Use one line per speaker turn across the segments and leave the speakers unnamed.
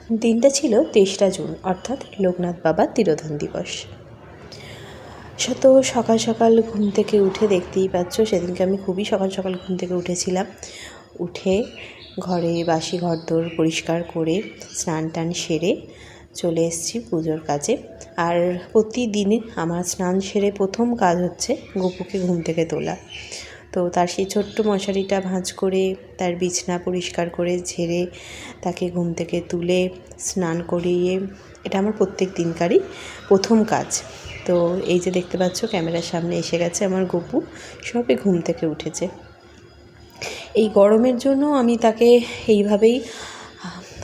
দিনটা ছিল 23রা জুন, অর্থাৎ লোকনাথ বাবার তিরোধান দিবস। সকাল সকাল ঘুম থেকে উঠে দেখতেই পাচ্ছ, সেদিনকে আমি খুবই সকাল সকাল ঘুম থেকে উঠেছিলাম। উঠে ঘরে বাসি ঘরদোর পরিষ্কার করে স্নান টান সেরে চলে এসেছি পুজোর কাজে। আর প্রতিদিনই আমার স্নান সেরে প্রথম কাজ হচ্ছে গপুকে ঘুম থেকে তোলা। তো তার সেই ছোট্ট মশারিটা ভাঁজ করে, তার বিছনা পরিষ্কার করে ঝেড়ে তাকে ঘুম থেকে তুলে স্নান করিয়ে, এটা আমার প্রত্যেক দিনকারই প্রথম কাজ। তো এই যে দেখতে পাচ্ছ ক্যামেরার সামনে এসে গেছে আমার গপু, সবে ঘুম থেকে উঠেছে। এই গরমের জন্য আমি তাকে এইভাবেই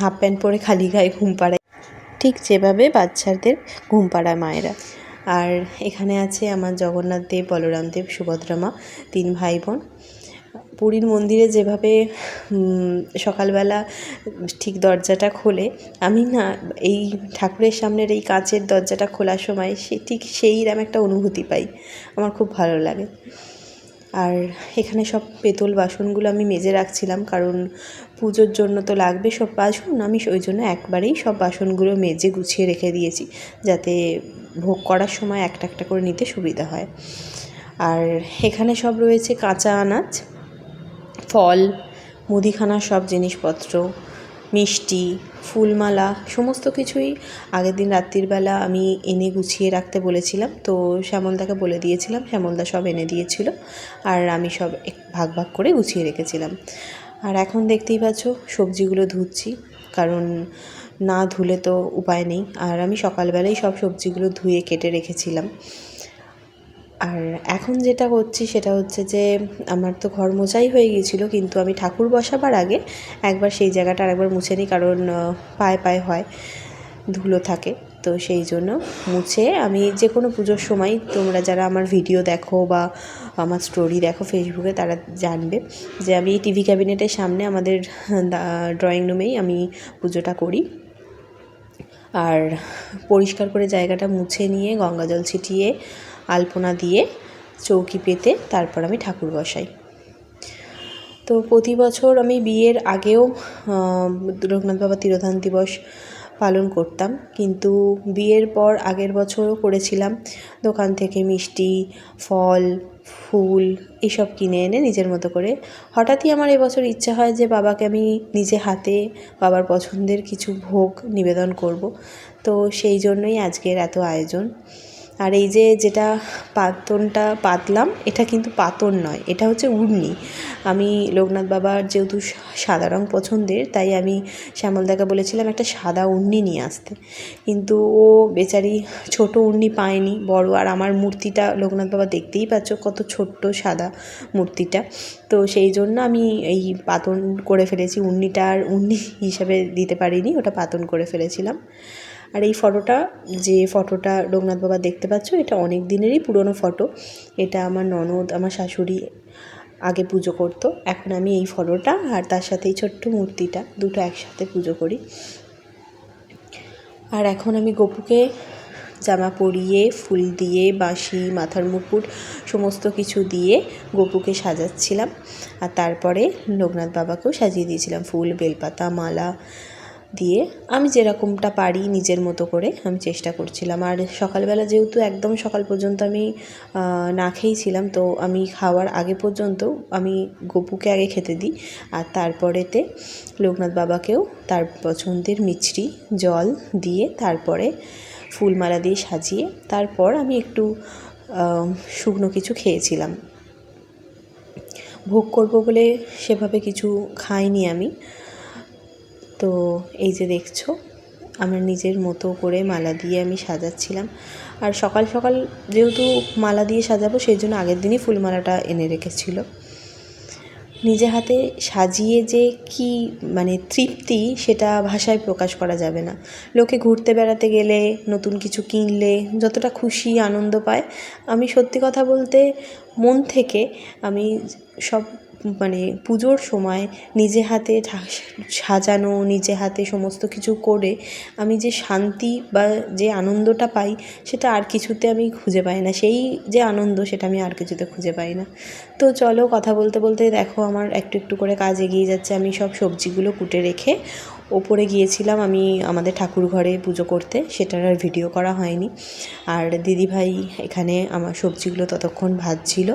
হাফ প্যান্ট পরে খালি গায়ে ঘুম পাড়াই, ঠিক যেভাবে বাচ্চাদের ঘুম পাড়ায় মায়েরা। আর এখানে আছে আমার জগন্নাথ দেব, বলরাম দেব, সুভদ্রা মা, 3 ভাই বোন। পুরীর মন্দিরে যেভাবে সকালবেলা ঠিক দরজাটা খোলে, আমি না এই ঠাকুরের সামনের এই কাঁচের দরজাটা খোলার সময় ঠিক সেইরকম একটা অনুভূতি পাই, আমার খুব ভালো লাগে। আর এখানে সব পেতল বাসনগুলো আমি মেজে রাখছিলাম, কারণ পুজোর জন্য তো লাগবে সব বাসন। আমি ওই জন্য একবারেই সব বাসনগুলো মেজে গুছিয়ে রেখে দিয়েছি, যাতে ভোগ করার সময় একটা একটা করে নিতে সুবিধা হয়। আর এখানে সব রয়েছে কাঁচা আনাজ, ফল, মুদিখানার সব জিনিসপত্র, মিষ্টি, ফুলমালা, সমস্ত কিছুই আগের দিন রাত্রিবেলা আমি এনে গুছিয়ে রাখতে বলেছিলাম। তো শ্যামলদাকে বলে দিয়েছিলাম, শ্যামলদা সব এনে দিয়েছিল, আর আমি সব ভাগ ভাগ করে গুছিয়ে রেখেছিলাম। আর এখন দেখতেই পাচ্ছ সবজিগুলো ধুচ্ছি, কারণ না ধুলে তো উপায় নেই। আর আমি সকালবেলাই সব সবজিগুলো ধুয়ে কেটে রেখেছিলাম। আর এখন যেটা করছি সেটা হচ্ছে যে, আমার তো ঘর মোছাই হয়ে গিয়েছিলো, কিন্তু আমি ঠাকুর বসাবার আগে একবার সেই জায়গাটা আরেকবার মুছে নিই, কারণ পায়ে পায়ে হয়, ধুলো থাকে। তো সেই জন্য মুছে আমি যে কোনো পুজোর সময়, তোমরা যারা আমার ভিডিও দেখো বা আমার স্টোরি দেখো ফেসবুকে, তারা জানবে যে আমি টিভি ক্যাবিনেটের সামনে আমাদের ড্রয়িং রুমেই আমি পুজোটা করি। আর পরিষ্কার করে জায়গাটা মুছে নিয়ে গঙ্গা জল ছিটিয়ে আলপনা দিয়ে চৌকি পেতে তারপর আমি ঠাকুর বসাই। তো প্রতি বছর আমি বিয়ের আগেও লোকনাথ বাবা তিরোধান দিবস পালন করতাম, কিন্তু বিয়ের পর আগের বছরও করেছিলাম। দোকান থেকে মিষ্টি, ফল, ফুল এসব কিনে এনে নিজের মতো করে। হঠাৎই আমার এবছর ইচ্ছা হয় যে বাবাকে আমি নিজে হাতে বাবার পছন্দের কিছু ভোগ নিবেদন করব। তো সেই জন্যই আজকের এত আয়োজন। আর এই যে যেটা পাতনটা পাতলাম, এটা কিন্তু পাতন নয়, এটা হচ্ছে উড়নি। আমি লোকনাথ বাবার যেহেতু সাদা রং পছন্দের, তাই আমি শ্যামলদাকে বলেছিলাম একটা সাদা উড়নি নিয়ে আসতে, কিন্তু ও বেচারি ছোট উড়নি পায়নি, বড়। আর আমার মূর্তিটা লোকনাথ বাবা দেখতেই পাচ্ছ কত ছোট্ট সাদা মূর্তিটা। তো সেই জন্য আমি এই পাতন করে ফেলেছি, উড়নিটা আর উড়নি হিসাবে দিতে পারিনি, ওটা পাতন করে ফেলেছিলাম। আর এই যে ফটোটা লোকনাথ বাবা দেখতে পাচ্ছ, এটা অনেক দিনেরই পুরনো ফটো। এটা আমার ননদ, আমার শাশুড়ি আগে পুজো করতো, এখন আমি এই ফটোটা আর তার সাথে এই ছোট্ট মূর্তিটা দুটো একসাথে পুজো করি। আর এখন আমি গপুকে জামা পরিয়ে, ফুল দিয়ে, বাঁশি, মাথার মুকুট সমস্ত কিছু দিয়ে গপুকে সাজাচ্ছিলাম। আর তারপরে লোকনাথ বাবাকেও সাজিয়ে দিয়েছিলাম ফুল, বেলপাতা, মালা দিয়ে। আমি যেরকমটা পারি নিজের মতো করে আমি চেষ্টা করছিলাম। আর সকালবেলা যেহেতু একদম সকাল পর্যন্ত আমি না খেয়েছিলাম, তো আমি খাওয়ার আগে পর্যন্ত আমি গপুকে আগে খেতে দিই, আর তারপরেতে লোকনাথ বাবাকেও তার পছন্দের মিছরি জল দিয়ে তারপরে ফুলমালা দিয়ে সাজিয়ে তারপর আমি একটু শুকনো কিছু খেয়েছিলাম। ভোগ করব বলে সেভাবে কিছু খাইনি আমি। তো এই যে দেখছো, আমার নিজের মতো করে মালা দিয়ে আমি সাজাচ্ছিলাম। আর সকাল সকাল যেহেতু মালা দিয়ে সাজাবো, সেই জন্য আগের দিনই ফুলমালাটা এনে রেখেছিল। নিজে হাতে সাজিয়ে যে কি মানে তৃপ্তি, সেটা ভাষায় প্রকাশ করা যাবে না। লোকে ঘুরতে বেড়াতে গেলে, নতুন কিছু কিনলে যতটা খুশি আনন্দ পায়, আমি সত্যি কথা বলতে মন থেকে আমি সব পুজোর সময় নিজে হাতে সাজানো, নিজে হাতে সমস্ত কিছু করে আমি যে শান্তি বা যে আনন্দটা পাই, সেটা আর কিছুতে আমি খুঁজে পাই না। সেই যে আনন্দ, সেটা আমি আর কিছুতে খুঁজে পাই না। তো চলো, কথা বলতে বলতে দেখো আমার একটু একটু করে কাজ এগিয়ে যাচ্ছে। আমি সব সবজিগুলো কুটে রেখে ওপরে গিয়েছিলাম আমি আমাদের ঠাকুর ঘরে পুজো করতে, সেটার আর ভিডিও করা হয়নি। আর দিদিভাই এখানে আমার সবজিগুলো ততক্ষণ ভাজছিল।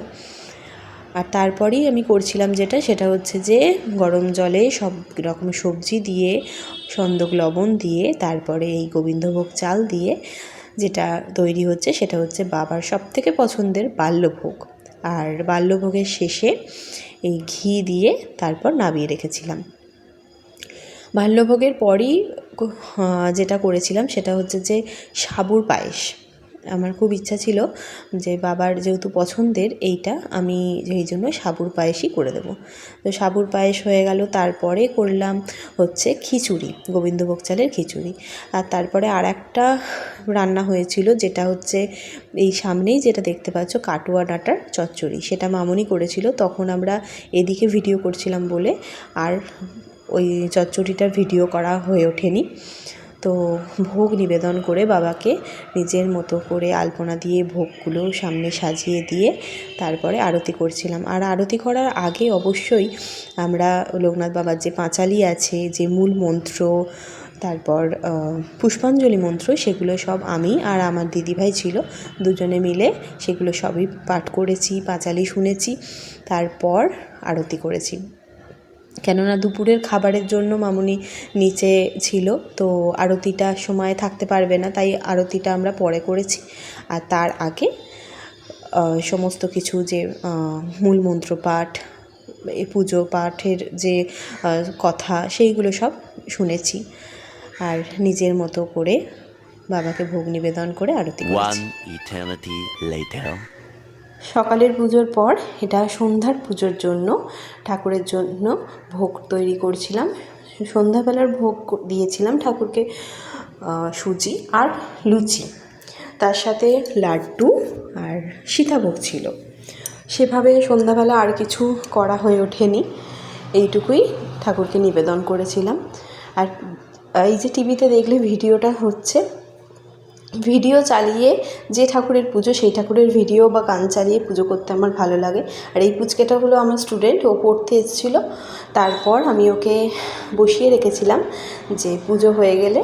আর তারপরেই আমি করছিলাম সেটা হচ্ছে যে গরম জলে সব রকম সবজি দিয়ে, সন্দক লবণ দিয়ে, তারপরে এই গোবিন্দভোগ চাল দিয়ে যেটা তৈরি হচ্ছে সেটা হচ্ছে বাবার সবথেকে পছন্দের বাল্যভোগ। আর বাল্যভোগের শেষে এই ঘি দিয়ে তারপর নামিয়ে রেখেছিলাম। বাল্যভোগের পরই যেটা করেছিলাম সেটা হচ্ছে যে সাবুর পায়েস। আমার খুব ইচ্ছা ছিল যে বাবার যেহেতু পছন্দের এইটা, আমি এই জন্য সাবুর পায়েসই করে দেবো। তো সাবুর পায়েস হয়ে গেল। তারপরে করলাম হচ্ছে খিচুড়ি, গোবিন্দভোগ চালের খিচুড়ি। আর তারপরে আর একটা রান্না হয়েছিল যেটা হচ্ছে এই সামনেই যেটা দেখতে পাচ্ছ, কাটুয়া ডাঁটার চচ্চড়ি। সেটা মামনি করেছিল, তখন আমরা এদিকে ভিডিও করছিলাম বলে আর ওই চচ্চড়িটার ভিডিও করা হয়ে ওঠেনি। তো ভোগ নিবেদন করে বাবাকে নিজের মতো করে আলপনা দিয়ে ভোগগুলো সামনে সাজিয়ে দিয়ে তারপরে আরতি করছিলাম। আর আরতি করার আগে অবশ্যই আমরা লোকনাথ বাবার যে পাঁচালি আছে, যে মূল মন্ত্র, তারপর পুষ্পাঞ্জলি মন্ত্র, সেগুলো সব আমি আর আমার দিদিভাই ছিল, দুজনে মিলে সেগুলো সবই পাঠ করেছি, পাঁচালি শুনেছি, তারপর আরতি করেছি। কেননা দুপুরের খাবারের জন্য মামনি নিচে ছিল, তো আরতিটার সময় থাকতে পারবে না, তাই আরতিটা আমরা পরে করেছি। আর তার আগে সমস্ত কিছু যে মূল মন্ত্র পাঠ, এই পুজো পাঠের যে কথা, সেইগুলো সব শুনেছি। আর নিজের মতো করে বাবাকে ভোগ নিবেদন করে আরতি করেছি। সকালের পুজোর পর এটা সন্ধ্যার পুজোর জন্য ঠাকুরের জন্য ভোগ তৈরি করছিলাম। সন্ধ্যাবেলার ভোগ দিয়েছিলাম ঠাকুরকে সুজি আর লুচি, তার সাথে লাড্ডু আর সীতাভোগ ছিল। সেভাবে সন্ধ্যাবেলা আর কিছু করা হয়ে ওঠেনি, এইটুকুই ঠাকুরকে নিবেদন করেছিলাম। আর এই যে টিভিতে দেখলে ভিডিওটা হচ্ছে, ভিডিও চালিয়ে যে ঠাকুরের পুজো সেই ঠাকুরের ভিডিও বা গান চালিয়ে পুজো করতে আমার ভালো লাগে। আর এই পুচকেটা হলো আমার স্টুডেন্ট, ও পড়তে এসেছিলো। তারপর আমি ওকে বসিয়ে রেখেছিলাম যে পুজো হয়ে গেলে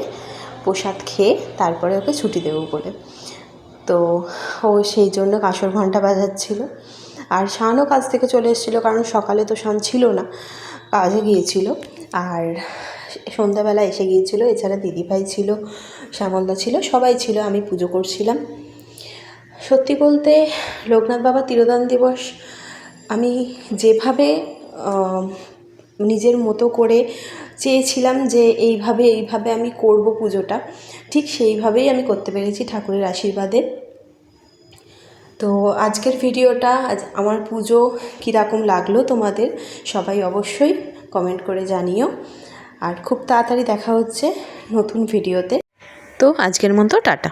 প্রসাদ খেয়ে তারপরে ওকে ছুটি দেবো বলে। তো ও সেই জন্য কাঁসর ঘণ্টা বাজাচ্ছিল। আর শানও কাজ থেকে চলে এসেছিলো, কারণ সকালে তো শান ছিল না, কাজে গিয়েছিল। আর সন্ধ্যাবেলা এসে গিয়েছিল। এছাড়া দিদিভাই ছিল, শ্যামলদা ছিল, সবাই ছিল। আমি পুজো করছিলাম। সত্যি বলতে লোকনাথ বাবা তিরোধান দিবস আমি যেভাবে নিজের মতো করে চেয়েছিলাম যে এইভাবে আমি করব পুজোটা, ঠিক সেইভাবেই আমি করতে পেরেছি ঠাকুরের আশীর্বাদে। তো আজকের ভিডিওটা, আমার পুজো কীরকম লাগলো তোমাদের সবাই অবশ্যই কমেন্ট করে জানিও। আর খুব তাড়াতাড়ি দেখা হচ্ছে নতুন ভিডিওতে। তো আজকের মতো টাটা।